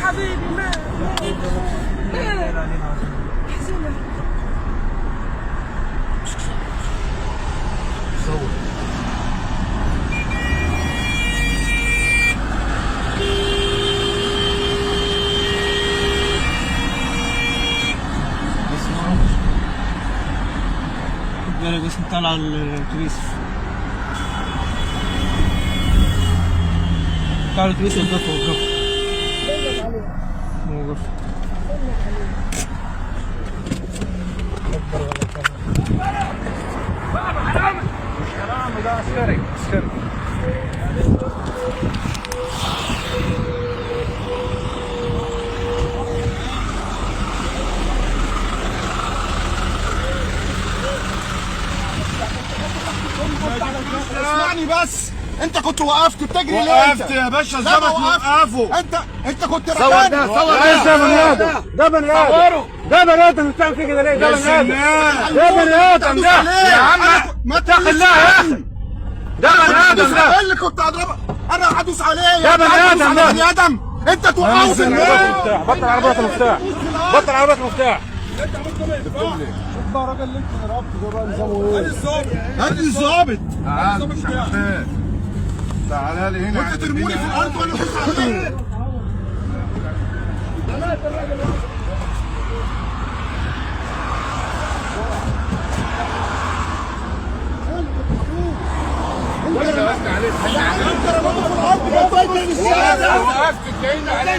حبيبي ما احسن صور بالك بس نطلع على الاتوبيس. طلع الاتوبيس وقفوا وقف. حرام ده عسكري عسكري. اسمعني بس، انت كنت وقفت بتجري ليه؟ وقفت يا باشا الظابط وقفه. انت كنت صور ده صور ده. ده بني ادم ده بني ادم ده بني ادم بتعمل فيه كده ليه؟ ده بني ادم ده بني ادم ده يا عم ما اتق الله يا اخي. ده بني ادم ده اللي كنت اضربك انا هدوس عليه. ده بني ادم ده بني ادم انت توقعه في النار. بطل عربيات المفتاح بطل عربيات المفتاح. الراجل اللي انت ضربته ده بقى نظامه ايه؟ هات الظابط. تعالى لي هنا. وانت ترموني في الارض وانا ادوس عليه. انت وقفت عليه انت رميته في الارض. وقفت كأن عليه.